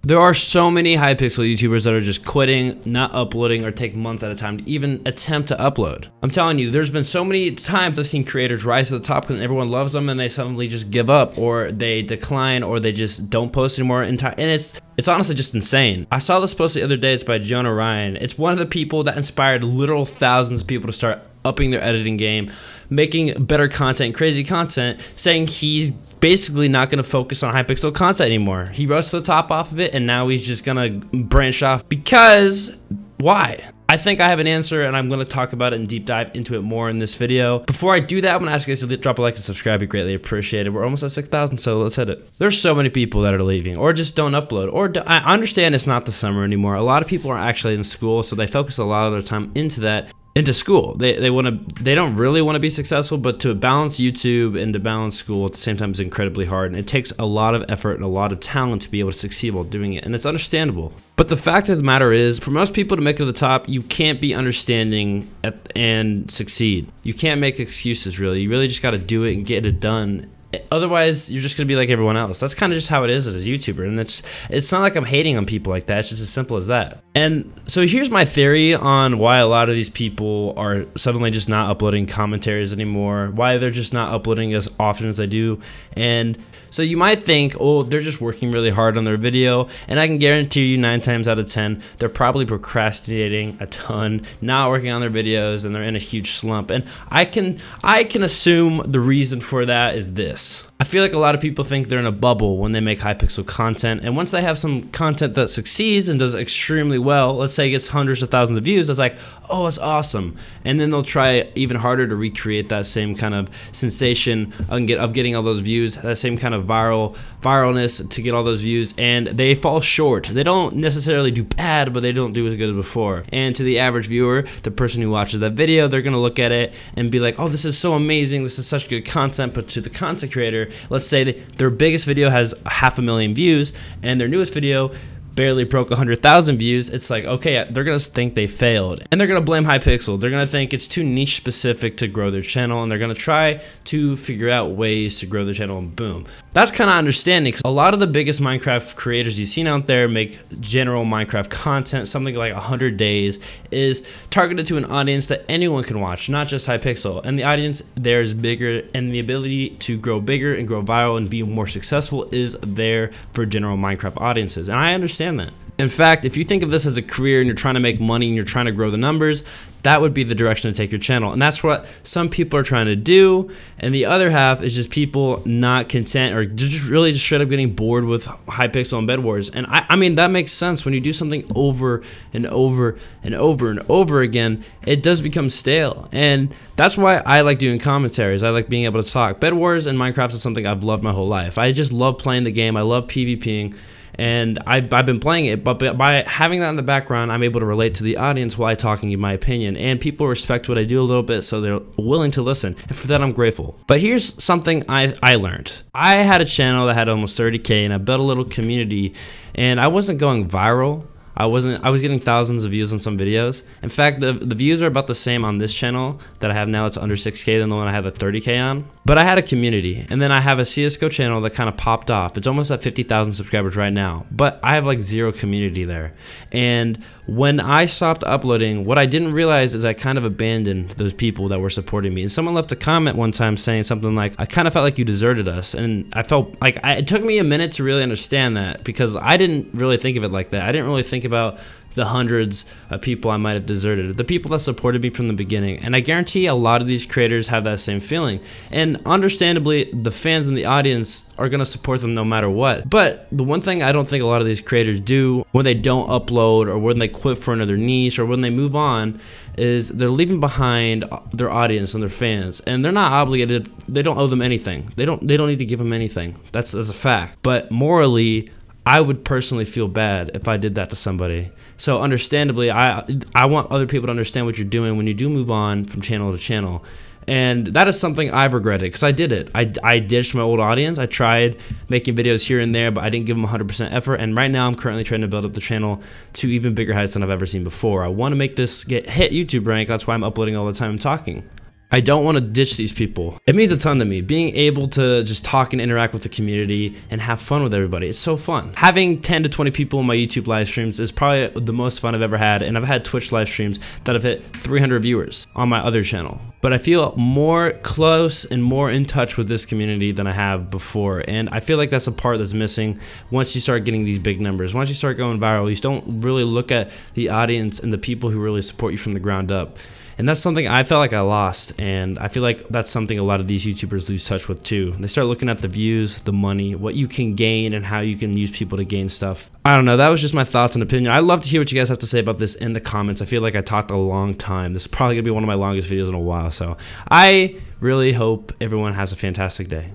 There are so many Hypixel YouTubers that are just quitting, not uploading, or take months at a time to even attempt to upload. I'm telling you, there's been so many times I've seen creators rise to the top because everyone loves them and they suddenly just give up, or they decline, or they just don't post anymore. And it's honestly just insane. I saw this post the other day. It's by Jonah Ryan. It's one of the people that inspired literal thousands of people to start upping their editing game, making better content, crazy content, saying he's basically not going to focus on Hypixel content anymore. He rose to the top off of it, and now he's just going to branch off. Because why? I think I have an answer, and I'm going to talk about it and deep dive into it more in this video. Before I do that, I'm going to ask you guys to drop a like and subscribe. Be greatly appreciated. We're almost at 6,000, so let's hit it. There's so many people that are leaving, or just don't upload, or I understand it's not the summer anymore. A lot of people are actually in school, so they focus a lot of their time into school. They don't really want to be successful, but to balance YouTube and to balance school at the same time is incredibly hard, and it takes a lot of effort and a lot of talent to be able to succeed while doing it, and it's understandable. But the fact of the matter is, for most people to make it to the top, you can't be understanding and succeed. You can't make excuses, really. You really just got to do it and get it done. Otherwise, you're just gonna be like everyone else. That's kind of just how it is as a YouTuber, and it's not like I'm hating on people like that. It's just as simple as that. And so here's my theory on why a lot of these people are suddenly just not uploading commentaries anymore, why they're just not uploading as often as they do. And so you might think, oh, they're just working really hard on their video, and I can guarantee you 9 times out of 10, they're probably procrastinating a ton, not working on their videos, and they're in a huge slump. And I can assume the reason for that is this. I feel like a lot of people think they're in a bubble when they make Hypixel content, and once they have some content that succeeds and does extremely well, let's say it gets hundreds of thousands of views, it's like, oh, it's awesome. And then they'll try even harder to recreate that same kind of sensation of getting all those views, that same kind of viralness to get all those views, and they fall short. They don't necessarily do bad, but they don't do as good as before. And to the average viewer, the person who watches that video, they're gonna look at it and be like, oh, this is so amazing, this is such good content. But to the content creator, let's say their biggest video has 500,000 views and their newest video barely broke 100,000 views, it's like, okay, they're gonna think they failed, and they're gonna blame Hypixel. They're gonna think it's too niche specific to grow their channel, and they're gonna try to figure out ways to grow their channel, and boom. That's kind of understanding, because a lot of the biggest Minecraft creators you've seen out there make general Minecraft content. Something like 100 days is targeted to an audience that anyone can watch, not just Hypixel, and the audience there is bigger, and the ability to grow bigger and grow viral and be more successful is there for general Minecraft audiences, and I understand that. In fact, if you think of this as a career and you're trying to make money and you're trying to grow the numbers, that would be the direction to take your channel. And that's what some people are trying to do. And the other half is just people not content, or just really just straight up getting bored with Hypixel and Bed Wars. And I mean, that makes sense. When you do something over and over and over and over again, it does become stale. And that's why I like doing commentaries. I like being able to talk. Bed Wars and Minecraft is something I've loved my whole life. I just love playing the game. I love PvPing. And I've been playing it, but by having that in the background, I'm able to relate to the audience while talking in my opinion, and people respect what I do a little bit, so they're willing to listen, and for that I'm grateful. But here's something I learned. I had a channel that had almost 30K, and I built a little community, and I wasn't going viral. I was getting thousands of views on some videos. In fact, the views are about the same on this channel that I have now. It's under 6K than the one I had the 30K on. But I had a community, and then I have a CSGO channel that kind of popped off. It's almost at 50,000 subscribers right now, but I have like zero community there. And when I stopped uploading, what I didn't realize is I kind of abandoned those people that were supporting me. And someone left a comment one time saying something like, I kind of felt like you deserted us. And I felt like it took me a minute to really understand that, because I didn't really think of it like that. I didn't really think about the hundreds of people I might have deserted, the people that supported me from the beginning. And I guarantee a lot of these creators have that same feeling. And understandably, the fans in the audience are going to support them no matter what. But the one thing I don't think a lot of these creators do when they don't upload, or when they quit for another niche, or when they move on, is they're leaving behind their audience and their fans, and they're not obligated. They don't owe them anything. They don't need to give them anything. That's a fact. But morally, I would personally feel bad if I did that to somebody. So understandably, I want other people to understand what you're doing when you do move on from channel to channel. And that is something I've regretted, because I did it. I ditched my old audience. I tried making videos here and there, but I didn't give them 100% effort. And right now I'm currently trying to build up the channel to even bigger heights than I've ever seen before. I want to make this hit YouTube rank. That's why I'm uploading all the time and talking. I don't want to ditch these people. It means a ton to me. Being able to just talk and interact with the community and have fun with everybody. It's so fun. Having 10 to 20 people in my YouTube live streams is probably the most fun I've ever had, and I've had Twitch live streams that have hit 300 viewers on my other channel. But I feel more close and more in touch with this community than I have before, and I feel like that's a part that's missing once you start getting these big numbers. Once you start going viral, you don't really look at the audience and the people who really support you from the ground up. And that's something I felt like I lost, and I feel like that's something a lot of these YouTubers lose touch with too. They start looking at the views, the money, what you can gain, and how you can use people to gain stuff. I don't know, that was just my thoughts and opinion. I'd love to hear what you guys have to say about this in the comments. I feel like I talked a long time. This is probably gonna be one of my longest videos in a while, so I really hope everyone has a fantastic day.